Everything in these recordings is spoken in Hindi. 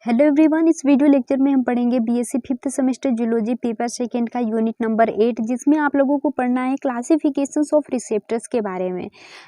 हेलो एवरीवन, इस वीडियो लेक्चर में हम पढ़ेंगे BSc fifth semester zoology paper second का यूनिट नंबर 8, जिसमें आप लोगों को पढ़ना है क्लासिफिकेशंस ऑफ रिसेप्टर्स के बारे में।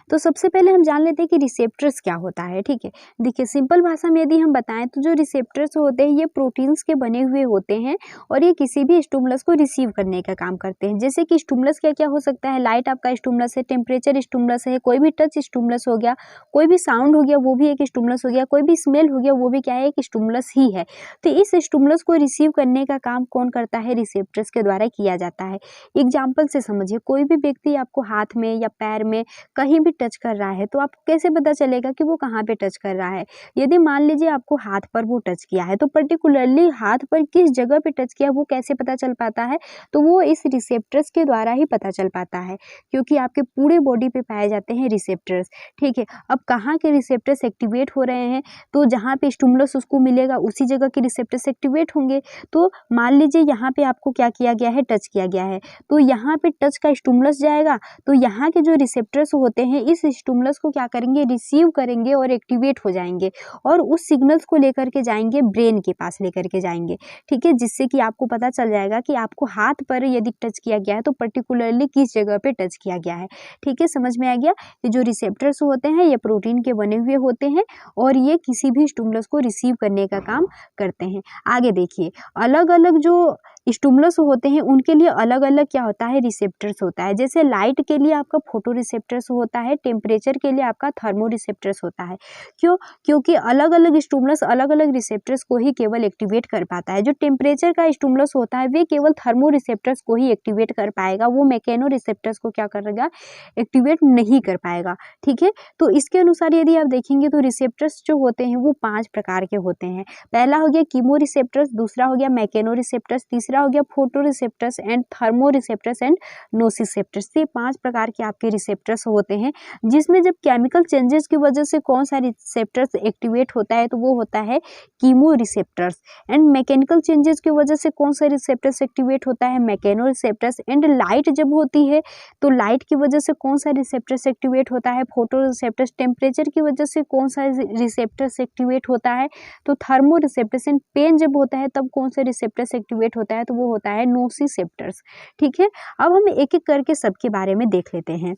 तो सबसे पहले हम जान लेते हैं कि रिसेप्टर्स क्या होता है। ठीक है, देखिए सिंपल भाषा में यदि हम बताएं तो जो रिसेप्टर्स होते हैं ये प्रोटीन्स के बने हुए होते हैं और ये किसी भी स्टिमुलस को रिसीव करने का काम करते हैं। जैसे कि स्टिमुलस क्या क्या हो सकता है, लाइट आपका स्टिमुलस है, टेम्परेचर स्टिमुलस है, कोई भी टच स्टिमुलस हो गया, कोई भी साउंड हो गया वो भी एक स्टिमुलस हो गया, कोई भी स्मेल हो गया वो भी क्या है, एक स्टिमुलस ही है। तो इस स्टिमुलस को रिसीव करने का काम कौन करता है, रिसेप्टर्स के द्वारा किया जाता है। एग्जाम्पल से समझिए, कोई भी व्यक्ति आपको हाथ में या पैर में कहीं भी टच कर रहा है तो आपको कैसे पता चलेगा कि वो कहाँ पे टच कर रहा है। यदि मान लीजिए आपको हाथ पर वो टच किया है तो पर्टिकुलरली हाथ पर किस जगह पे टच किया वो कैसे पता चल पाता है, तो वो इस रिसेप्टर्स के द्वारा ही पता चल पाता है, क्योंकि आपके पूरे बॉडी पे पाए जाते हैं रिसेप्टर्स। ठीक है, अब कहाँ के रिसेप्टर्स एक्टिवेट हो रहे हैं, तो जहाँ पे स्टिमुलस उसको मिलेगा उसी जगह के रिसेप्टर्स एक्टिवेट होंगे। तो मान लीजिए यहाँ पे आपको क्या किया गया है, टच किया गया है, तो यहाँ पे टच का स्टिमुलस जाएगा तो यहाँ के जो रिसेप्टर्स होते हैं इस स्टिमुलस को क्या करेंगे, रिसीव करेंगे और एक्टिवेट हो जाएंगे और उस सिग्नल्स को लेकर के जाएंगे ब्रेन के पास लेकर के जाएंगे। ठीक है, जिससे कि आपको पता चल जाएगा कि आपको हाथ पर यदि टच किया गया है तो पर्टिकुलरली किस जगह पे टच किया गया है। ठीक है, समझ में आ गया कि जो रिसेप्टर्स होते हैं ये प्रोटीन के बने हुए होते हैं और ये किसी भी स्टिमुलस को रिसीव करने का काम करते हैं। आगे देखिए, अलग अलग जो स्टिमुलस होते हैं उनके लिए अलग अलग क्या होता है, रिसेप्टर्स होता है। जैसे लाइट के लिए आपका फोटो रिसेप्टर्स होता है, टेम्परेचर के लिए आपका थर्मो रिसेप्टर्स होता है। क्यों? क्योंकि अलग अलग स्टिमुलस अलग अलग रिसेप्टर्स को ही केवल एक्टिवेट कर पाता है। जो टेम्परेचर का स्टिमुलस होता है वे केवल थर्मो रिसेप्टर्स को ही एक्टिवेट कर पाएगा, वो मैकेनो रिसेप्टर्स को क्या करेगा, एक्टिवेट नहीं कर पाएगा। ठीक है, तो इसके अनुसार यदि आप देखेंगे तो रिसेप्टर्स जो होते हैं वो 5 प्रकार के होते हैं। पहला हो गया कीमो रिसेप्टर्स, दूसरा हो गया मैकेनो रिसेप्टर्स, तीसरा हो गया photo receptors and thermo receptors and nociceptors. ये 5 प्रकार के आपके रिसेप्टर्स होते हैं, जिसमें जब केमिकल चेंजेस की वजह से कौन सा रिसेप्टर्स एक्टिवेट होता है तो वो होता है chemo receptors, and mechanical changes की वजह से कौन सा रिसेप्टर्स एक्टिवेट होता है, मैकेनो रिसेप्टर्स, एंड लाइट जब होती है तो लाइट की वजह से कौन सा रिसेप्टर्स एक्टिवेट होता है, फोटो रिसेप्टर्स, टेम्परेचर की वजह से कौन सा रिसेप्टर्स एक्टिवेट होता है तो थर्मो रिसेप्टर्स, एंड पेन जब होता है तब कौन से रिसेप्टर्स एक्टिवेट होता है तो वो होता है नोसिसेप्टर्स। ठीक है, अब हम एक एक करके सबके बारे में देख लेते हैं।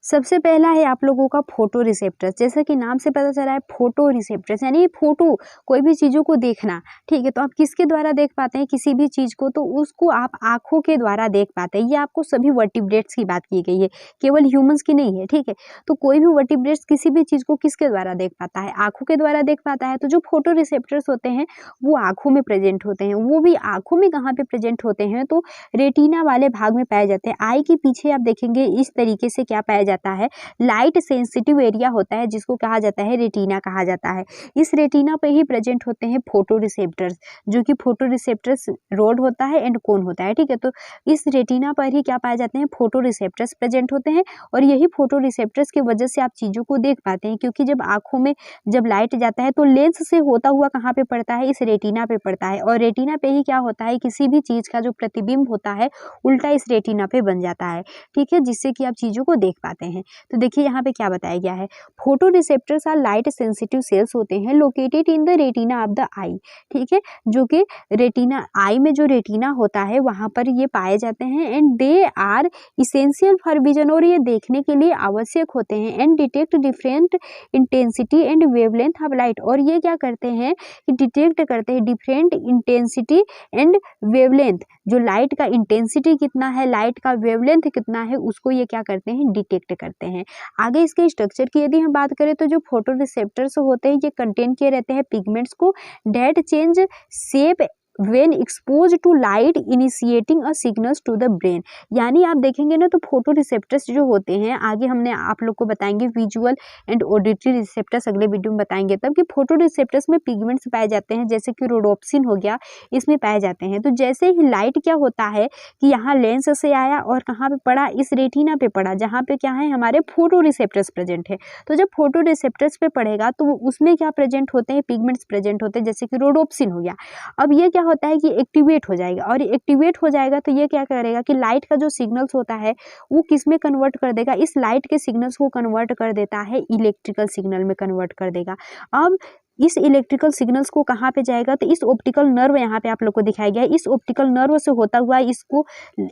सबसे पहला है आप लोगों का फोटो रिसेप्टर्स। जैसा कि नाम से पता चला है फोटो रिसेप्टर्स यानी फोटो, कोई भी चीज़ों को देखना। ठीक है, तो आप किसके द्वारा देख पाते हैं किसी भी चीज़ को, तो उसको आप आँखों के द्वारा देख पाते हैं। ये आपको सभी वर्टिब्रेट्स की बात की गई है, केवल ह्यूमंस की नहीं है। ठीक है, तो कोई भी वर्टिब्रेट्स किसी भी चीज़ को किसके द्वारा देख पाता है, आँखों के द्वारा देख पाता है। तो जो फोटो रिसेप्टर्स होते हैं वो आँखों में प्रेजेंट होते हैं। वो भी आँखों में कहाँ पे प्रेजेंट होते हैं, तो रेटिना वाले भाग में पाए जाते हैं। आई के पीछे आप देखेंगे इस तरीके से क्या पाया जाता है, लाइट सेंसिटिव एरिया होता है जिसको कहा जाता है रेटिना कहा जाता है। इस रेटिना पे ही प्रेजेंट होते हैं फोटो रिसेप्टर्स, जो कि फोटो रिसेप्टर्स रोड होता है एंड कोन होता है। ठीक है, तो इस रेटिना पर ही क्या पाए जाते हैं, फोटो रिसेप्टर्स प्रेजेंट होते हैं और यही फोटो रिसेप्टर्स की वजह से आप चीज़ों को देख पाते हैं, क्योंकि जब आंखों में जब लाइट जाता है तो लेंस से होता हुआ कहाँ पे पड़ता है, इस रेटिना पे पड़ता है और रेटिना पे ही क्या होता है, किसी भी चीज़ का जो प्रतिबिंब होता है उल्टा इस रेटिना पे बन जाता है। ठीक है, जिससे कि आप चीज़ों को देख पाते हैं। तो देखिए यहाँ पे क्या बताया गया है, photo receptors are light sensitive cells होते हैं located in the retina of the eye. ठीक है, जो कि रेटिना, आई में जो रेटिना होता है वहां पर ये पाए जाते हैं and they are essential for vision, और ये देखने के लिए आवश्यक होते हैं, and detect different intensity and wavelength of light, और ये क्या करते हैं कि डिटेक्ट करते हैं डिफरेंट इंटेंसिटी एंड वेवलेंथ, जो लाइट का इंटेंसिटी कितना है, लाइट का वेवलेंथ कितना है, उसको ये क्या करते हैं, डिटेक्ट करते हैं। आगे इसके स्ट्रक्चर की यदि हम बात करें तो जो फोटो रिसेप्टर्स होते हैं ये कंटेन किए रहते हैं पिगमेंट्स को that change shape when exposed to light initiating a signals to the brain। यानी आप देखेंगे ना तो फोटो रिसेप्टर्स जो होते हैं, आगे हमने आप लोग को बताएंगे विजुअल एंड ऑडिटरी रिसेप्टर्स अगले वीडियो में बताएंगे तब, कि फोटो रिसेप्टर्स में पिगमेंट्स पाए जाते हैं जैसे कि रोडोप्सिन हो गया, इसमें पाए जाते हैं। तो जैसे ही लाइट क्या होता है कि यहाँ लेंस से आया और कहाँ पे पड़ा, इस रेटिना पे पड़ा जहाँ पे क्या है हमारे फोटो रिसेप्टर्स प्रेजेंट है। तो जब फोटो रिसेप्टर्स पे पड़ेगा तो उसमें क्या प्रेजेंट होते हैं, पिगमेंट्स प्रेजेंट होते हैं जैसे कि रोडोप्सिन हो गया। अब ये क्या होता है कि एक्टिवेट हो जाएगा, और एक्टिवेट हो जाएगा तो ये क्या करेगा कि लाइट का जो सिग्नल्स होता है वो किस में कन्वर्ट कर देगा, इस लाइट के सिग्नल्स को कन्वर्ट कर देता है इलेक्ट्रिकल सिग्नल में कन्वर्ट कर देगा। अब इस इलेक्ट्रिकल सिग्नल्स को कहाँ पे जाएगा, तो इस ऑप्टिकल नर्व यहाँ पे आप लोग को दिखाया गया है, इस ऑप्टिकल नर्व से होता हुआ इसको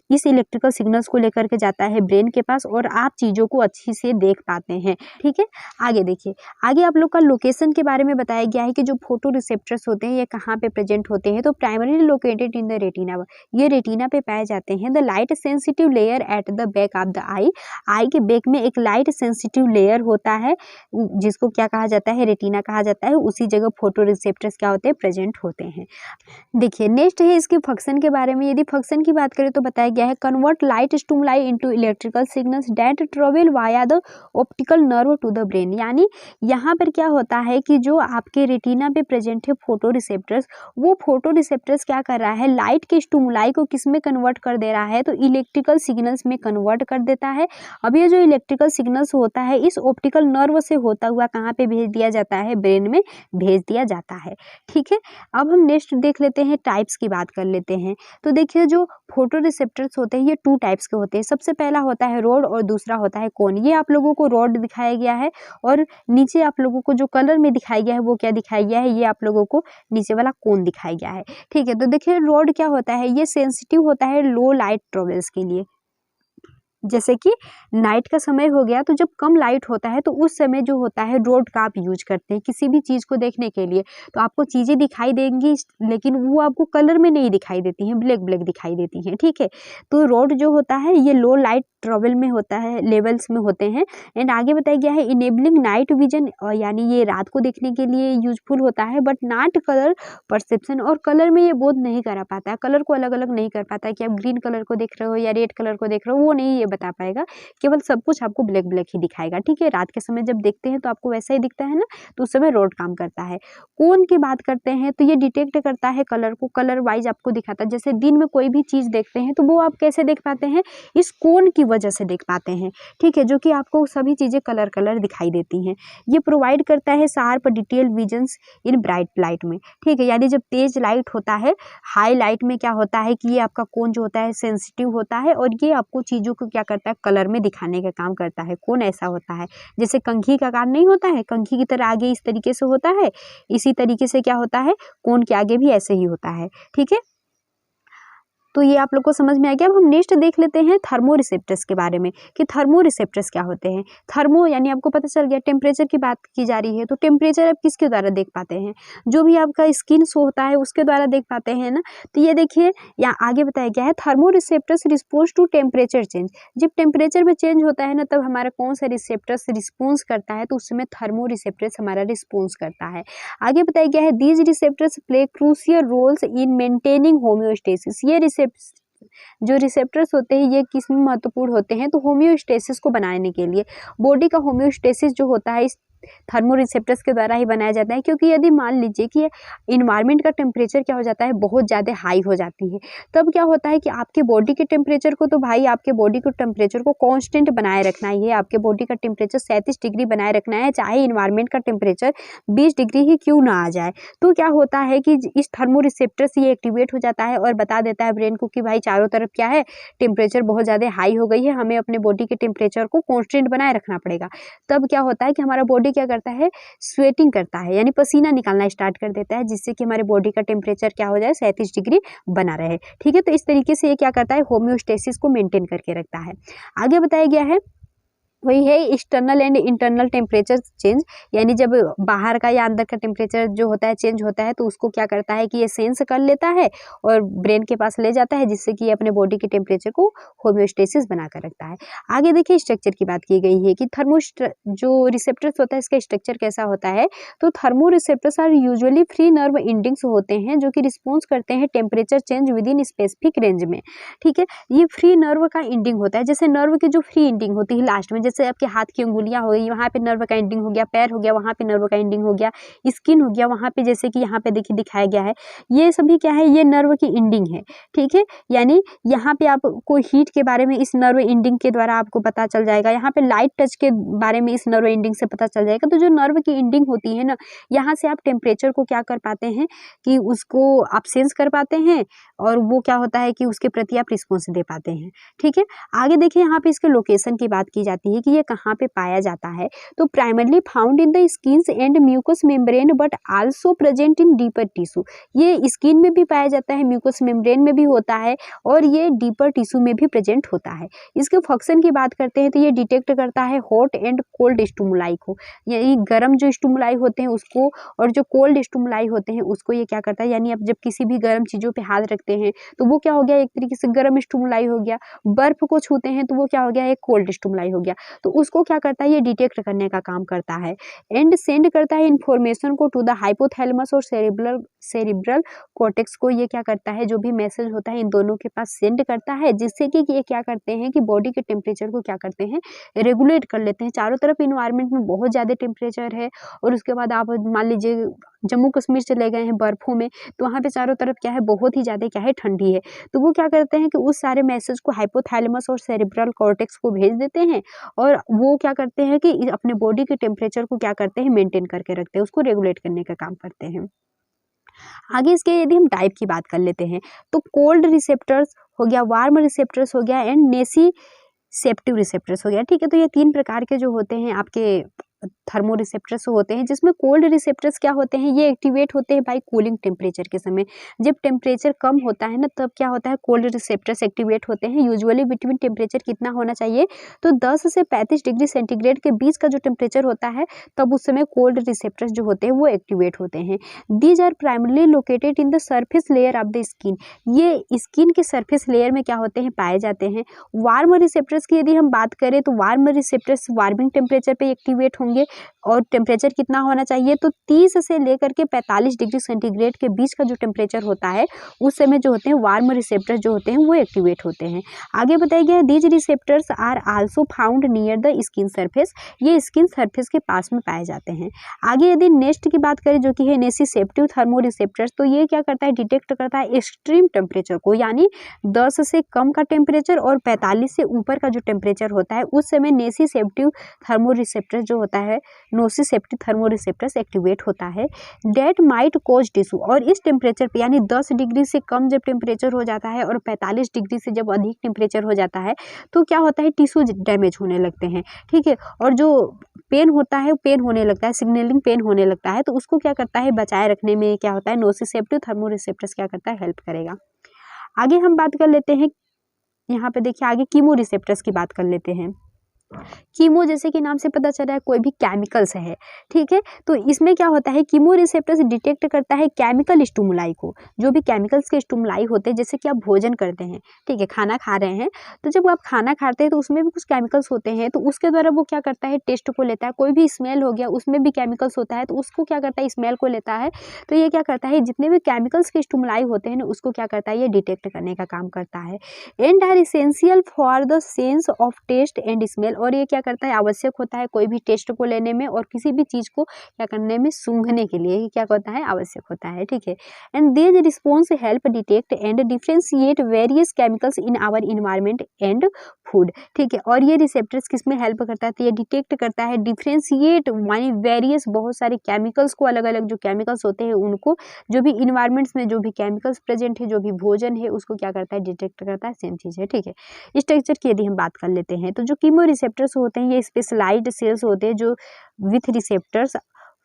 इस इलेक्ट्रिकल सिग्नल्स को लेकर के जाता है ब्रेन के पास, और आप चीज़ों को अच्छी से देख पाते हैं। ठीक है, आगे देखिए, आगे आप लोग का लोकेशन के बारे में बताया गया है कि जो फोटो रिसेप्टर्स होते हैं ये कहाँ पे प्रेजेंट होते हैं, तो primarily located in the retina, ये रेटिना पे पाए जाते हैं। The light sensitive layer at the back of the eye, eye के बैक में एक लाइट सेंसिटिव लेयर होता है जिसको क्या कहा जाता है, रेटिना कहा जाता है, उसी जगह फोटो रिसेप्टर्स क्या होते हैं, प्रेजेंट होते हैं। देखिए नेक्स्ट है इसके फंक्शन के बारे में। यदि फंक्शन की बात करें तो बताया गया है convert light stimuli into electrical signals that travel via the optical nerve to the brain. यानी यहाँ पर क्या होता है कि जो आपके रेटिना पे प्रेजेंट है फोटो रिसेप्टर्स, वो फोटो रिसेप्टर्स क्या कर रहा है, लाइट के स्टिमुलाई को किस में कन्वर्ट कर दे रहा है, तो इलेक्ट्रिकल सिग्नल्स में कन्वर्ट कर देता है। अब ये जो इलेक्ट्रिकल सिग्नल्स होता है इस ऑप्टिकल नर्व से होता हुआ कहाँ पे भेज दिया जाता है, ब्रेन में भेज दिया जाता है। ठीक है, अब हम नेक्स्ट देख लेते हैं, टाइप्स की बात कर लेते हैं। तो देखिए जो फोटो रिसेप्टर्स होते हैं ये 2 टाइप्स के होते हैं। सबसे पहला होता है रॉड और दूसरा होता है कोन। ये आप लोगों को रॉड दिखाया गया है, और नीचे आप लोगों को जो कलर में दिखाया गया है वो क्या दिखाया गया है, ये आप लोगों को नीचे वाला कोन दिखाया गया है। ठीक है, तो देखिए रॉड क्या होता है, ये सेंसिटिव होता है लो लाइट ट्रेवल्स के लिए। जैसे कि नाइट का समय हो गया तो जब कम लाइट होता है तो उस समय जो होता है रोड का आप यूज करते हैं किसी भी चीज़ को देखने के लिए, तो आपको चीज़ें दिखाई देंगी लेकिन वो आपको कलर में नहीं दिखाई देती हैं, ब्लैक ब्लैक दिखाई देती हैं। ठीक है, तो रोड जो होता है ये लो लाइट ट्रेवल में होता है, लेवल्स में होते हैं। एंड आगे बताया गया है इनेबलिंग नाइट विजन, यानी ये रात को देखने के लिए यूजफुल होता है, बट नॉट कलर परसेप्शन, और कलर में ये बोध नहीं करा पाता है, कलर को अलग अलग नहीं कर पाता है कि आप ग्रीन कलर को देख रहे हो या रेड कलर को देख रहे हो, वो नहीं ये बता पाएगा, केवल सब कुछ आपको ब्लैक ब्लैक ही दिखाएगा। ठीक है, रात के समय जब देखते हैं तो आपको वैसा ही दिखता है ना, तो उस समय रोड काम करता है। कोन की बात करते हैं तो ये डिटेक्ट करता है कलर को, कलर वाइज आपको दिखाता है। जैसे दिन में कोई भी चीज़ देखते हैं तो वो आप कैसे देख पाते हैं, इस कोन की वजह से देख पाते हैं। ठीक है, जो कि आपको सभी चीज़ें कलर कलर दिखाई देती हैं। ये प्रोवाइड करता है शार्प डिटेल विजन्स इन ब्राइट लाइट में। ठीक है, यानी जब तेज लाइट होता है, हाई लाइट में क्या होता है कि ये आपका कोन जो होता है सेंसिटिव होता है, और ये आपको चीज़ों को क्या करता है, कलर में दिखाने का काम करता है। कोन ऐसा होता है जैसे कंघी का काम नहीं होता है, कंघी की तरह आगे इस तरीके से होता है, इसी तरीके से क्या होता है, कोन के आगे भी ऐसे ही होता है। ठीक है, तो ये आप लोग को समझ में आ गया। अब हम नेक्स्ट देख लेते हैं थर्मो रिसेप्टर्स के बारे में कि थर्मो रिसेप्टर्स क्या होते हैं। थर्मो यानी आपको पता चल गया टेम्परेचर की बात की जा रही है, तो टेम्परेचर आप किसके द्वारा देख पाते हैं, जो भी आपका स्किन शो होता है उसके द्वारा देख पाते हैं ना। तो ये देखिए यहाँ आगे बताया गया है thermo receptors response to temperature change. जब टेम्परेचर में चेंज होता है ना तब हमारा कौन सा रिसेप्टर्स रिस्पॉन्स करता है, तो उस समय थर्मो रिसेप्टर्स हमारा रिस्पॉन्स करता है। आगे बताया गया है these receptors play crucial roles in maintaining homeostasis. ये जो रिसेप्टर्स होते हैं ये किस में महत्वपूर्ण होते हैं, तो होम्योस्टेसिस को बनाने के लिए। बॉडी का होम्योस्टेसिस जो होता है इस थर्मो रिसेप्टर्स के द्वारा ही बनाया जाता है, क्योंकि यदि मान लीजिए कि इन्वायरमेंट का टेम्परेचर क्या हो जाता है, बहुत ज़्यादा हाई हो जाती है, तब क्या होता है कि आपके बॉडी के टेम्परेचर को, तो भाई आपके बॉडी के टेम्परेचर को कांस्टेंट बनाए रखना ही है। आपके बॉडी का टेम्परेचर 37 डिग्री बनाए रखना है, चाहे इन्वायरमेंट का टेम्परेचर 20 डिग्री ही क्यों ना आ जाए। तो क्या होता है कि इस थर्मो रिसेप्टर से ये एक्टिवेट हो जाता है और बता देता है ब्रेन को कि भाई चारों तरफ क्या है, टेम्परेचर बहुत ज़्यादा हाई हो गई है, हमें अपने बॉडी के टेम्परेचर को कॉन्स्टेंट बनाए रखना पड़ेगा। तब क्या होता है कि हमारा बॉडी क्या करता है, स्वेटिंग करता है, यानी पसीना निकालना स्टार्ट कर देता है, जिससे कि हमारे बॉडी का टेम्परेचर क्या हो जाए, 37 डिग्री बना रहे। ठीक है, तो इस तरीके से ये क्या करता है, होम्योस्टेसिस को मेंटेन करके रखता है। आगे बताया गया है वही है external and internal temperature change, यानी जब बाहर का या अंदर का टेम्परेचर जो होता है चेंज होता है तो उसको क्या करता है कि ये सेंस कर लेता है और ब्रेन के पास ले जाता है, जिससे कि ये अपने बॉडी के टेम्परेचर को होम्योस्टेसिस बना कर रखता है। आगे देखिए स्ट्रक्चर की बात की गई है कि जो रिसेप्टर्स होता है इसका स्ट्रक्चर कैसा होता है, तो thermo receptors are usually free nerve endings होते हैं जो कि रिस्पॉन्स करते हैं temperature change within specific range में। ठीक है, ये फ्री नर्व का इंडिंग होता है, जैसे नर्व की जो फ्री इंडिंग होती है लास्ट में, जैसे आपके हाथ की अंगुलियाँ हो गई, वहाँ पे नर्व का एंडिंग हो गया, पैर हो गया, वहाँ पे नर्व का एंडिंग हो गया, स्किन हो गया, वहाँ पे जैसे कि यहाँ पे देखिए दिखाया गया है, ये सभी क्या है, ये नर्व की एंडिंग है, ठीक है। यानी यहाँ पे आपको हीट के बारे में इस नर्व एंडिंग के द्वारा आपको पता चल जाएगा, यहाँ पे लाइट टच के बारे में इस नर्व एंडिंग से पता चल जाएगा। तो जो नर्व की एंडिंग होती है ना, यहाँ से आप टेम्परेचर को क्या कर पाते हैं कि उसको आप सेंस कर पाते हैं, और वो क्या होता है कि उसके प्रति आप रिस्पॉन्स दे पाते हैं, ठीक है। आगे देखिए यहाँ पे इसके लोकेशन की बात की जाती है कि ये कहाँ पे पाया जाता है। तो primarily found in the skins and mucus membrane but also present in deeper tissue. ये स्किन में भी पाया जाता है, म्यूकस मेम्ब्रेन में भी होता है, और ये डीपर टिश्यू में भी प्रेजेंट होता है। इसके फंक्शन की बात करते हैं तो ये डिटेक्ट करता है हॉट एंड कोल्ड स्टिमुलाई को, यानी गर्म जो स्टिमुलाई होते हैं उसको, और जो कोल्ड स्टिमुलाई होते हैं उसको ये क्या करता है, यानी आप जब किसी भी गर्म चीज़ों पे हाथ रखते हैं तो वो क्या हो गया, एक तरीके से गर्म स्टिमुलाई हो गया। बर्फ को छूते हैं तो वो क्या हो गया, एक कोल्ड स्टिमुलाई हो गया। तो उसको क्या करता है, ये डिटेक्ट करने का काम करता है एंड सेंड करता है इन्फॉर्मेशन को टू द हाइपोथैलेमस और सेरिब्रल कॉर्टेक्स को। ये क्या करता है, जो भी मैसेज होता है इन दोनों के पास सेंड करता है, जिससे कि ये क्या करते हैं कि बॉडी के टेम्परेचर को क्या करते हैं, रेगुलेट कर लेते हैं। चारों तरफ इन्वायरमेंट में बहुत ज़्यादा टेम्परेचर है, और उसके बाद आप मान लीजिए जम्मू कश्मीर चले गए हैं बर्फों में, तो वहाँ पे चारों तरफ क्या है, बहुत ही ज़्यादा क्या है, ठंडी है। तो वो क्या करते हैं कि उस सारे मैसेज को हाइपोथैलेमस और सेरिब्रल कॉर्टेक्स को भेज देते हैं, और वो क्या करते हैं कि अपने बॉडी के टेम्परेचर को क्या करते हैं, मेंटेन करके रखते हैं, उसको रेगुलेट करने का काम करते हैं। आगे इसके यदि हम टाइप की बात कर लेते हैं तो कोल्ड रिसेप्टर्स हो गया, वार्म रिसेप्टर्स हो गया, एंड नेसिसेप्टिव रिसेप्टर्स हो गया, ठीक है। तो ये 3 प्रकार के जो होते हैं आपके थर्मो रिसेप्टर्स होते हैं, जिसमें कोल्ड रिसेप्टर्स क्या होते हैं, ये एक्टिवेट होते हैं बाई कूलिंग टेम्परेचर के समय। जब टेम्परेचर कम होता है ना, तब क्या होता है, कोल्ड रिसेप्टर्स एक्टिवेट होते हैं। यूजुअली बिटवीन टेम्परेचर कितना होना चाहिए, तो 10 से 35 डिग्री सेंटीग्रेड के बीच का जो टेम्परेचर होता है, तब उस समय कोल्ड रिसेप्टर्स जो होते हैं वो एक्टिवेट होते हैं। These are primarily located in the surface layer of the skin. ये स्किन के सर्फेस लेयर में क्या होते हैं, पाए जाते हैं। वार्म रिसेप्टर्स की यदि हम बात करें तो वार्म रिसेप्टर्स वार्मिंग टेम्परेचर पे एक्टिवेट होंगे, और टेम्परेचर कितना होना चाहिए, तो 30 से लेकर के 45 डिग्री सेंटीग्रेड के बीच का जो टेम्परेचर होता है, उस समय जो होते हैं वार्म रिसेप्टर्स जो होते हैं वो एक्टिवेट होते हैं। आगे बताया गया है these receptors are also found near the skin surface. ये स्किन सरफेस के पास में पाए जाते हैं। आगे यदि नेक्स्ट की बात करें जो कि है नेसिसेप्टिव थर्मो रिसेप्टर्स, तो ये क्या करता है, डिटेक्ट करता है एक्सट्रीम टेम्परेचर को, यानी 10 से कम का टेम्परेचर और 45 से ऊपर का जो टेम्परेचर होता है, उस समय नेसिसेप्टिव थर्मो रिसेप्टर्स जो होता है, नोसिसेप्टिव थर्मो रिसेप्टर्स एक्टिवेट होता है। डेट माइट कोज टिश्यू, और इस टेम्परेचर पे यानी 10 डिग्री से कम जब टेम्परेचर हो जाता है और 45 डिग्री से जब अधिक टेम्परेचर हो जाता है, तो क्या होता है, टिश्यू डैमेज होने लगते हैं, ठीक है। और जो पेन होता है, पेन होने लगता है, सिग्नलिंग पेन होने लगता है, तो उसको क्या करता है, बचाए रखने में क्या होता है, नोसिसेप्टिव थर्मो रिसेप्टर्स क्या करता है, हेल्प करेगा। आगे हम बात कर लेते हैं, यहाँ पे देखिए आगे कीमो रिसेप्टर्स की बात कर लेते हैं। कीमो जैसे कि नाम से पता चल रहा है कोई भी केमिकल्स है, ठीक है। तो इसमें क्या होता है, कीमो रिसेप्टर्स डिटेक्ट करता है केमिकल स्टिमुलाई को, जो भी केमिकल्स के स्टिमुलाई होते हैं, जैसे कि आप भोजन करते हैं, ठीक है, खाना खा रहे हैं, तो जब आप खाना खाते हैं तो उसमें भी कुछ केमिकल्स होते हैं, तो उसके द्वारा वो क्या करता है, टेस्ट को लेता है। कोई भी स्मेल हो गया, उसमें भी केमिकल्स होता है, तो उसको क्या करता है, स्मेल को लेता है। तो ये क्या करता है, जितने भी केमिकल्स के स्टिमुलाई होते हैं ना, उसको क्या करता है, ये डिटेक्ट करने का काम करता है। And are essential for the sense of taste and smell, और ये क्या करता है, आवश्यक होता है कोई भी टेस्ट को लेने में और किसी भी चीज़ को क्या करने में, सूंघने के लिए, ये क्या होता है, आवश्यक होता है, ठीक है। And these response help detect and differentiate various chemicals in our environment and food, ठीक है। और ये रिसेप्टर्स किसमें हेल्प करता है, तो ये डिटेक्ट करता है, डिफ्रेंशिएट मानी वेरियस, बहुत सारे केमिकल्स को, अलग अलग जो केमिकल्स होते हैं उनको, जो भी इन्वायरमेंट्स में जो भी केमिकल्स प्रेजेंट है, जो भी भोजन है, उसको क्या करता है, डिटेक्ट करता है, सेम चीज़ है, ठीक है। स्ट्रक्चर की यदि हम बात कर लेते हैं तो जो कीमो रिसेप्टर्स होते हैं, ये स्पेशलाइज्ड सेल्स होते हैं जो with receptors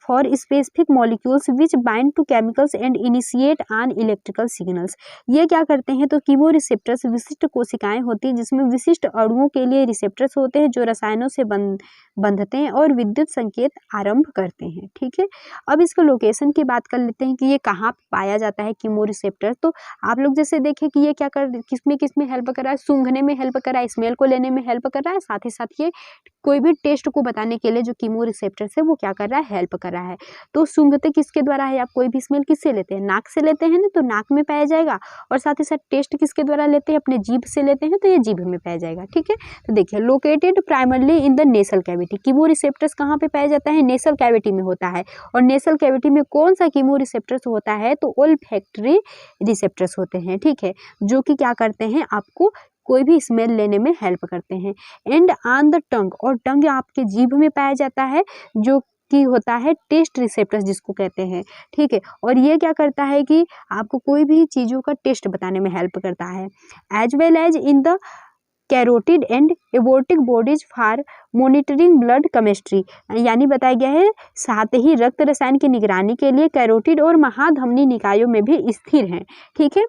for specific molecules which bind to chemicals and initiate on electrical signals. ये क्या करते हैं, तो कीमो रिसेप्टर्स विशिष्ट कोशिकाएं होती हैं जिसमें विशिष्ट अणुओं के लिए रिसेप्टर्स होते हैं जो रसायनों से बंधते हैं और विद्युत संकेत आरंभ करते हैं, ठीक है। अब इसके लोकेशन की बात कर लेते हैं कि ये कहाँ पाया जाता है कीमो रिसेप्टर। तो आप लोग जैसे देखें कि ये क्या किसमें हेल्प कर रहा है, सूंघने में हेल्प कर रहा है, स्मेल को लेने में हेल्प कर रहा है, साथ ही साथ ये कोई भी टेस्ट को बताने के लिए जो कीमो रिसेप्टर्स है वो क्या कर रहा है, हेल्प कर द्वारा है। तो सूंघते किसके द्वारा है, आप कोई भी स्मेल किससे लेते हैं, नाक से लेते हैं ना, तो नाक में पाया जाएगा। और साथ ही साथ टेस्ट किसके द्वारा लेते हैं, अपने जीभ से लेते हैं, तो ये जीभ में पाया जाएगा। ठीक है, तो देखिए located primarily in the nasal cavity, chemoreceptors कहाँ पे पाया जाता है, नेसल कैविटी में होता है। और नेसल कैविटी में कौन सा कीमोरिसेप्टर्स होता है, तो ओल्फैक्टरी रिसेप्टर्स होते हैं। ठीक है, जो कि क्या करते हैं, आपको कोई भी स्मेल लेने में हेल्प करते हैं। एंड ऑन द टंग, और टंग आपके जीभ में पाया जाता है, जो कि होता है टेस्ट रिसेप्टर्स जिसको कहते हैं। ठीक है, और ये क्या करता है कि आपको कोई भी चीज़ों का टेस्ट बताने में हेल्प करता है। As well as in the carotid and aortic bodies for monitoring blood chemistry, यानी बताया गया है साथ ही रक्त रसायन की निगरानी के लिए कैरोटिड और महाधमनी निकायों में भी स्थिर हैं। ठीक है,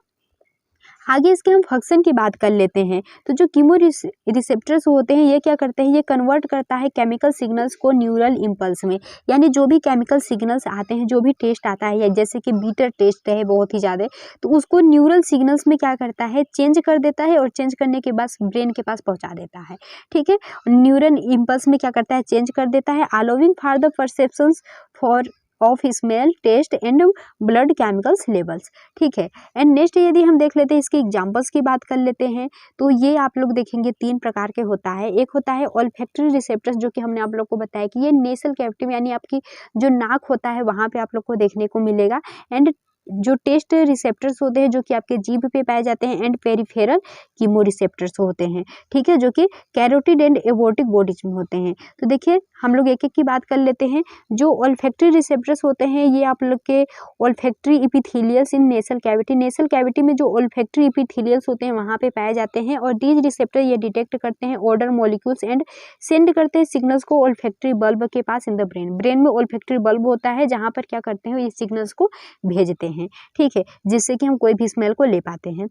आगे इसके हम फंक्शन की बात कर लेते हैं। तो जो कीमो रिसेप्टर्स होते हैं ये क्या करते हैं, ये कन्वर्ट करता है केमिकल सिग्नल्स को न्यूरल इम्पल्स में, यानी जो भी केमिकल सिग्नल्स आते हैं, जो भी टेस्ट आता है, या जैसे कि बीटर टेस्ट है बहुत ही ज़्यादा, तो उसको न्यूरल सिग्नल्स में क्या करता है, चेंज कर देता है, और चेंज करने के बाद ब्रेन के पास पहुँचा देता है। ठीक है, न्यूरल इम्पल्स में क्या करता है, चेंज कर देता है, allowing for the perceptions for of smell, taste and blood chemicals levels. ठीक है, एंड नेक्स्ट यदि हम देख लेते हैं, इसके एग्जांपल्स की बात कर लेते हैं, तो ये आप लोग देखेंगे 3 प्रकार के होता है। एक होता है ओल्फैक्टरी रिसेप्टर्स, जो कि हमने आप लोग को बताया कि ये नेसल कैविटी में, यानी आपकी जो नाक होता है वहाँ पे आप लोग को देखने को मिलेगा। एंड जो टेस्ट रिसेप्टर्स होते हैं, जो कि आपके जीभ पे पाए जाते हैं। एंड पेरिफेरल कीमो रिसेप्टर्स होते हैं। ठीक है, जो कि कैरोटिड एंड एबोर्टिक बॉडीज में होते हैं। तो देखिए हम लोग एक एक की बात कर लेते हैं। जो ओल्फैक्टरी रिसेप्टर्स होते हैं, ये आप लोग के ओल्फैक्टरी इपिथेलियल्स इन नेसल कैविटी, नेसल कैविटी में जो ओल्फैक्टरी इपिथेलियल्स होते हैं वहाँ पे पाए जाते हैं। और दीज रिसेप्टर ये डिटेक्ट करते हैं ऑडर मॉलिक्यूल्स एंड सेंड करते हैं सिग्नल्स को ओल्फैक्टरी बल्ब के पास इन द ब्रेन, ब्रेन में ओल्फैक्टरी बल्ब होता है जहाँ पर क्या करते हैं, ये सिग्नल्स को भेजते हैं। ठीक है, जिससे कि हम कोई भी स्मेल को ले पाते हैं।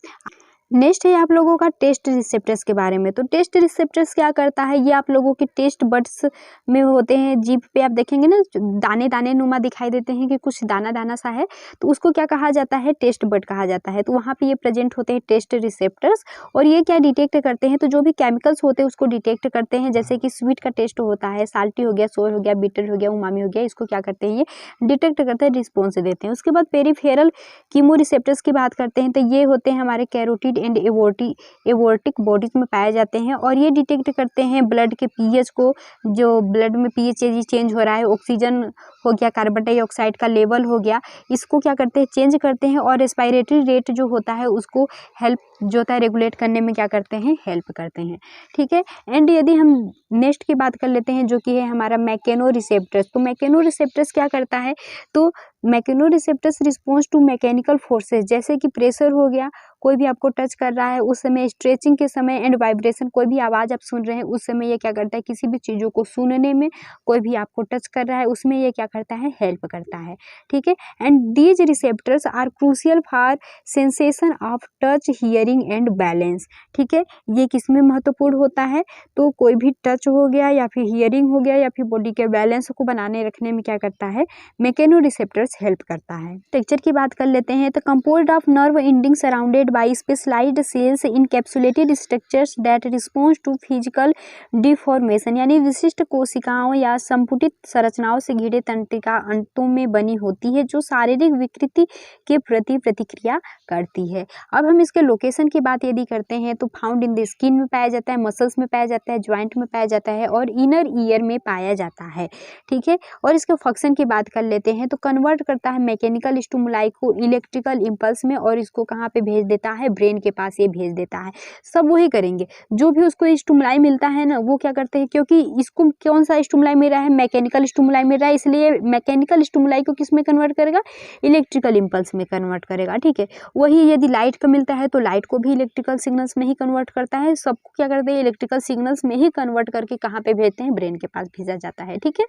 नेक्स्ट है आप लोगों का टेस्ट रिसेप्टर्स के बारे में। तो टेस्ट रिसेप्टर्स क्या करता है, ये आप लोगों के टेस्ट बड्स में होते हैं। जीभ पे आप देखेंगे ना, दाने दाने नुमा दिखाई देते हैं कि कुछ दाना दाना सा है, तो उसको क्या कहा जाता है, टेस्ट बड कहा जाता है। तो वहाँ पे ये प्रेजेंट होते हैं टेस्ट रिसेप्टर्स। और ये क्या डिटेक्ट करते हैं, तो जो भी केमिकल्स होते हैं उसको डिटेक्ट करते हैं। जैसे कि स्वीट का टेस्ट होता है, साल्टी हो गया, सोर हो गया, बिटर हो गया, उमामी हो गया, इसको क्या करते हैं, ये डिटेक्ट करते हैं, रिस्पॉन्स देते हैं। उसके बाद पेरिफेरल कीमो रिसेप्टर्स की बात करते हैं, तो ये होते हैं हमारे कैरोटिड एंड एबोर्टिक बॉडीज में पाए जाते हैं। और ये डिटेक्ट करते हैं ब्लड के पीएच को, जो ब्लड में पीएच चेंज हो रहा है, ऑक्सीजन हो गया, कार्बन डाइऑक्साइड का लेवल हो गया, इसको क्या करते हैं, चेंज करते हैं। और रेस्पिरेटरी रेट जो होता है उसको हेल्प जो होता है रेगुलेट करने में क्या करते हैं, हेल्प करते हैं। ठीक है, एंड यदि हम नेक्स्ट की बात कर लेते हैं, जो कि है हमारा मैकेनो रिसेप्टर्स। तो मैकेनो रिसेप्टर्स क्या करता है, तो mechano receptors response to mechanical forces, जैसे कि प्रेशर हो गया, कोई भी आपको टच कर रहा है उस समय, स्ट्रेचिंग के समय, एंड वाइब्रेशन, कोई भी आवाज़ आप सुन रहे हैं उस समय ये क्या करता है, किसी भी चीज़ों को सुनने में, कोई भी आपको टच कर रहा है उसमें ये क्या करता है, हेल्प करता है। ठीक है, and these receptors are crucial for sensation of touch, hearing and balance. ठीक है, ये किसमें महत्वपूर्ण होता है, तो कोई भी टच हो गया या फिर हियरिंग हो गया या फिर बॉडी के बैलेंस को बनाने रखने में क्या करता है, मैकेनो रिसेप्टर्स हेल्प करता है। स्ट्रक्चर की बात कर लेते हैं, तो composed of nerve ending surrounded by specialized cells encapsulated structures that respond to physical deformation, यानी विशिष्ट कोशिकाओं या संपुटित संरचनाओं से घिरे तंत्रिका अंतों में बनी होती है, जो शारीरिक विकृति के प्रति प्रतिक्रिया करती है। अब हम इसके लोकेशन की बात यदि करते हैं, तो फाउंड इन द स्किन में पाया जाता है, मसल्स में पाया जाता है, ज्वाइंट में पाया जाता है, और इनर ईयर में पाया जाता है। ठीक है, और इसके फंक्शन की बात कर लेते हैं, तो कन्वर्ट करता है मैकेनिकल स्टिमुलाई को इलेक्ट्रिकल इंपल्स में, और इसको कहाँ पे भेज देता है, ब्रेन के पास ये भेज देता है। सब वही करेंगे, जो भी उसको स्टिमुलाई मिलता है ना, वो क्या करते हैं, क्योंकि इसको कौन सा स्टिमुलाई मिल रहा है, मैकेनिकल स्टिमुलाई मिल रहा है, इसलिए मैकेनिकल स्टिमुलाई को किस में कन्वर्ट करेगा, इलेक्ट्रिकल इंपल्स में कन्वर्ट करेगा। ठीक है, वही यदि लाइट का मिलता है तो लाइट को भी इलेक्ट्रिकल सिग्नल्स में ही कन्वर्ट करता है। सबको क्या करते हैं, इलेक्ट्रिकल सिग्नल्स में ही कन्वर्ट करके कहाँ पे भेजते हैं, ब्रेन के पास भेजा जाता है। ठीक है,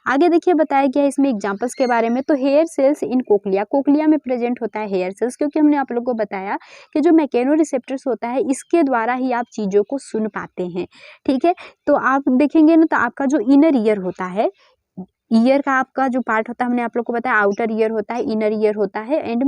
आगे देखिए बताया गया है इसमें एग्जांपल्स के बारे में। तो हेयर सेल्स इन कोक्लिया, कोक्लिया में प्रेजेंट होता है हेयर सेल्स, क्योंकि हमने आप लोगों को बताया कि जो मैकेनो रिसेप्टर्स होता है इसके द्वारा ही आप चीज़ों को सुन पाते हैं। ठीक है, तो आप देखेंगे ना, तो आपका जो इनर ईयर होता है, ईयर का आपका जो पार्ट होता है, हमने आप लोग को बताया आउटर ईयर होता है, इनर ईयर होता है एंड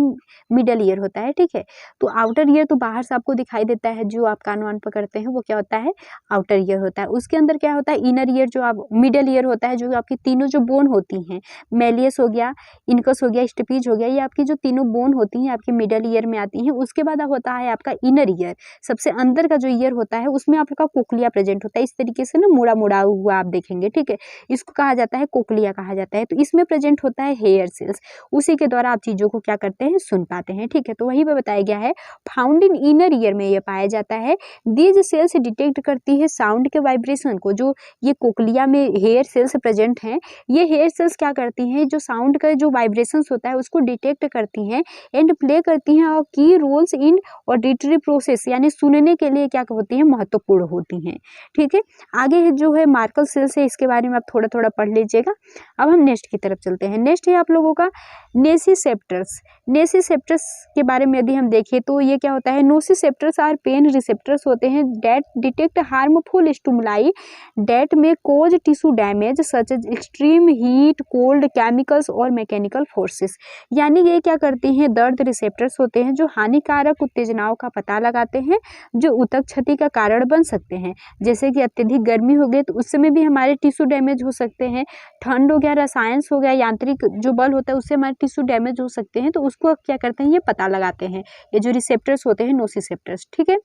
मिडल ईयर होता है, ठीक है। तो आउटर ईयर तो बाहर से आपको दिखाई देता है, जो आप कान वान पकड़ते हैं वो क्या होता है, आउटर ईयर होता है। उसके अंदर क्या होता है, इनर ईयर, जो आप मिडल ईयर होता है, जो आपकी तीनों जो बोन होती हैं, मेलियस हो गया, इनकस हो गया, स्टेपीज हो गया, ये आपकी जो तीनों बोन होती हैं आपकी मिडल ईयर में आती हैं। उसके बाद होता है आपका इनर ईयर, सबसे अंदर का जो ईयर होता है उसमें आपका कोक्लिया प्रेजेंट होता है, इस तरीके से ना मुड़ा मुड़ा हुआ आप देखेंगे, ठीक है। इसको कहा जाता है कोक्लिया कहा जाता है। तो इसमें प्रेजेंट होता है हेयर सेल्स, उसी के द्वारा आप चीजों को क्या करते हैं, सुन पाते हैं, ठीक है। तो वही पे बताया गया है, फाउंड इन इनर ईयर में ये पाया जाता है। दीज सेल्स डिटेक्ट करती है साउंड के वाइब्रेशन को, जो ये कोक्लिया में हेयर सेल्स प्रेजेंट हैं, ये हेयर सेल्स क्या करती हैं, जो साउंड का जो वाइब्रेशंस होता है उसको डिटेक्ट करती हैं एंड प्ले करती हैं और की रोल्स इन ऑडिटरी प्रोसेस, यानी सुनने के लिए क्या होती हैं, महत्वपूर्ण होती हैं, ठीक है। आगे जो है मार्कल सेल्स है, इसके बारे में आप थोड़ा थोड़ा पढ़ लीजिएगा। अब हम नेक्स्ट की तरफ चलते हैं। नेक्स्ट है आप लोगों का नेसिसेप्टर्स। नेसिसेप्टर्स के बारे में यदि हम देखें तो ये क्या होता है, नोसिसेप्टर्स आर पेन रिसेप्टर्स होते हैं that detect harmful stimuli that may cause tissue damage such as extreme heat, cold, chemicals और मैकेनिकल फोर्सेस। यानी ये क्या करती हैं, दर्द रिसेप्टर्स होते हैं जो हानिकारक उत्तेजनाओं का पता लगाते हैं, जो ऊतक क्षति का कारण बन सकते हैं। जैसे कि अत्यधिक गर्मी हो गई तो उस समय भी हमारे टिश्यू डैमेज हो सकते हैं, ठंड हो गया, रसायन हो गया, यांत्रिक जो बल होता है उससे हमारे टिश्यू डैमेज हो सकते हैं। तो उसको क्या करते हैं, ये पता लगाते हैं, ये जो रिसेप्टर्स होते हैं नोसिसेप्टर्स, ठीक है।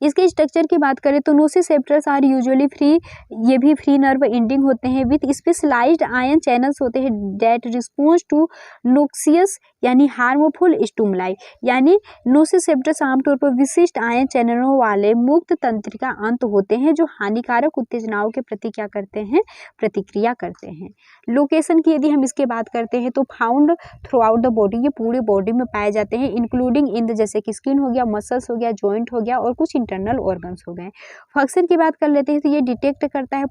इसके स्ट्रक्चर की बात करें तो नोसिसेप्टर्स आर यूजुअली फ्री, ये भी फ्री नर्व एंडिंग होते हैं विथ स्पेशलाइज्ड आयन चैनल्स होते हैं डेट रिस्पॉन्स टू नोक्सियस यानी हार्मफुल स्टिमुलाई। यानी नोसिसेप्टर्स आमतौर पर विशिष्ट आयन चैनलों वाले मुक्त तंत्रिका अंत होते हैं जो हानिकारक उत्तेजनाओं के प्रति क्या करते हैं, प्रतिक्रिया करते हैं। लोकेशन की यदि हम इसके बात करते हैं तो found through out the body, ये पूरे बॉडी में पाए जाते हैं, इंक्लूडिंग इन द, जैसे कि स्किन हो गया, मसल्स हो गया, जॉइंट हो गया और कुछ इंटरनल ऑर्गन्स हो गए। फंक्शन की बात कर लेते हैं तो ये डिटेक्ट करता है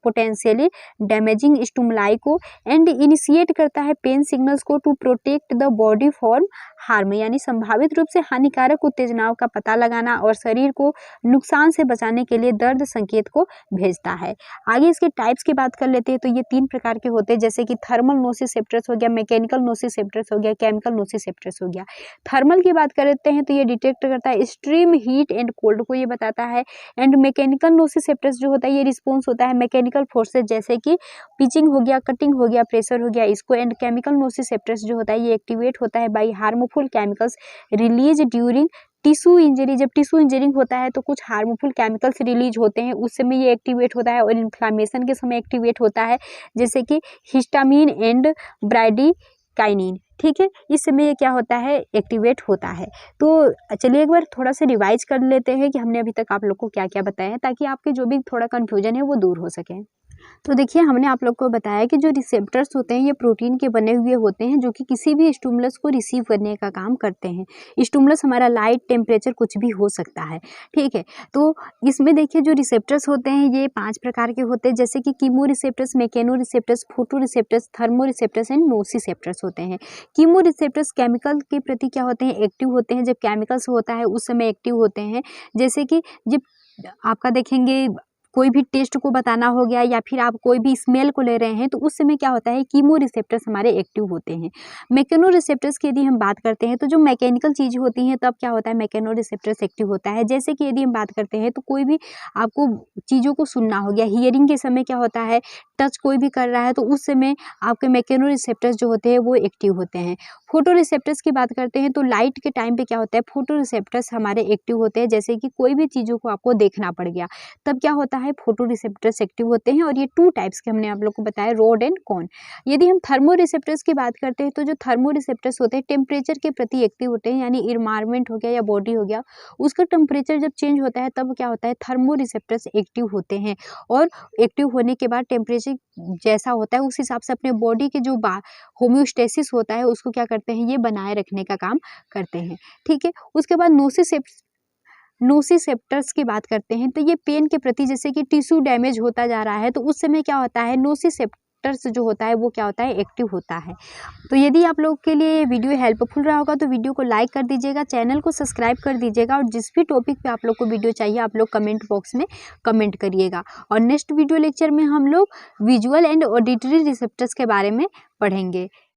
पोटेंशियली डैमेजिंग स्टिमुलाई को एंड इनिशिएट करता है पेन सिग्नल्स को to protect the body from harm, यानी संभावित रूप से हानिकारक उत्तेजनाओं का पता लगाना और शरीर को नुकसान से बचाने के लिए दर्द संकेत को भेजता है। आगे इसके टाइप्स की बात कर लेते हैं तो ये 3 प्रकार के होते हैं, जैसे कि थर्मल नोसिसेप्टर्स हो गया, मैकेनिकल नोसिसेप्टर्स हो गया, केमिकल नोसिसेप्टर्स हो गया। थर्मल की बात करते हैं तो ये डिटेक्ट करता है एक्सट्रीम हीट एंड कोल्ड को ये बताता है, एंड मैकेनिकल नोसिसेप्टर्स जो होता है ये रिस्पॉन्स होता है मैकेनिकल फोर्सेस, जैसे कि पिचिंग हो गया, कटिंग हो गया, प्रेशर हो गया, इसको। एंड केमिकल नोसिसेप्टर्स जो होता है ये एक्टिवेट होता है by harmful chemicals release during tissue injury. जब टिश्यू इंजरिंग होता है तो कुछ हार्मफुल केमिकल्स रिलीज होते हैं, उस समय ये एक्टिवेट होता है, और इन्फ्लामेशन के समय एक्टिवेट होता है, जैसे कि हिस्टामिन एंड ब्राइडिकाइनिन, ठीक है। इस समय ये क्या होता है, एक्टिवेट होता है। तो चलिए एक बार थोड़ा सा रिवाइज कर लेते हैं कि हमने अभी तक आप लोग को क्या क्या बताया है, ताकि आपके जो भी थोड़ा कन्फ्यूजन है वो दूर हो सके। तो देखिए हमने आप लोग को बताया कि जो रिसेप्टर्स होते हैं ये प्रोटीन के बने हुए होते हैं, जो कि किसी भी स्टिमुलस को रिसीव करने का काम करते हैं। स्टिमुलस हमारा लाइट, टेम्परेचर कुछ भी हो सकता है, ठीक है। तो इसमें देखिए जो रिसेप्टर्स होते हैं ये 5 प्रकार के होते हैं, जैसे कि chemo receptors, mechano receptors, photo receptors, thermo receptors and nociceptors होते हैं। कीमो रिसेप्टर्स केमिकल के प्रति क्या होते हैं, एक्टिव होते हैं। जब केमिकल्स होता है उस समय एक्टिव होते हैं, जैसे कि जब आपका देखेंगे कोई भी टेस्ट को बताना हो गया या फिर आप कोई भी स्मेल को ले रहे हैं तो उस समय क्या होता है, कीमो रिसेप्टर्स हमारे एक्टिव होते हैं। मैकेनो रिसेप्टर्स की यदि हम बात करते हैं तो जो मैकेनिकल चीज़ें होती हैं तब क्या होता है, मैकेनो रिसेप्टर्स एक्टिव होता है। जैसे कि यदि हम बात करते हैं तो कोई भी आपको चीज़ों को सुनना हो गया, हियरिंग के समय क्या होता है, टच कोई भी कर रहा है तो उस समय आपके मैकेनो रिसेप्टर्स जो होते हैं वो एक्टिव होते हैं। फोटो रिसेप्टर्स की बात करते हैं तो लाइट के टाइम पे क्या होता है, फोटो रिसेप्टर्स हमारे एक्टिव होते हैं। जैसे कि कोई भी चीज़ों को आपको देखना पड़ गया तब क्या होता है, फोटो रिसेप्टर्स एक्टिव होते हैं। और ये 2 टाइप्स के हमने आप लोग को बताया, रोड एंड कॉन। यदि हम थर्मो रिसेप्टर्स की बात करते हैं तो जो थर्मो रिसेप्टर्स होते हैं टेम्परेचर के प्रति एक्टिव होते हैं, यानी इन्वायरमेंट हो गया या बॉडी हो गया, उसका टेम्परेचर जब चेंज होता है तब क्या होता है, थर्मो रिसेप्टर्स एक्टिव होते हैं। और एक्टिव होने के बाद टेम्परेचर जैसा होता है उस हिसाब से अपने बॉडी के जो होम्योस्टेसिस होता है उसको क्या करते हैं, ये बनाए रखने का काम करते हैं, ठीक है। उसके बाद नोसिसेप्टर्स की बात करते हैं तो ये पेन के प्रति, जैसे कि टिश्यू डैमेज होता जा रहा है तो उस समय क्या होता है, रिसेप्टर्स जो होता है वो क्या होता है, एक्टिव होता है। तो यदि आप लोगों के लिए ये वीडियो हेल्पफुल रहा होगा तो वीडियो को लाइक कर दीजिएगा, चैनल को सब्सक्राइब कर दीजिएगा, और जिस भी टॉपिक पे आप लोग को वीडियो चाहिए आप लोग कमेंट बॉक्स में कमेंट करिएगा। और नेक्स्ट वीडियो लेक्चर में हम लोग विजुअल एंड ऑडिटरी रिसेप्टर्स के बारे में पढ़ेंगे।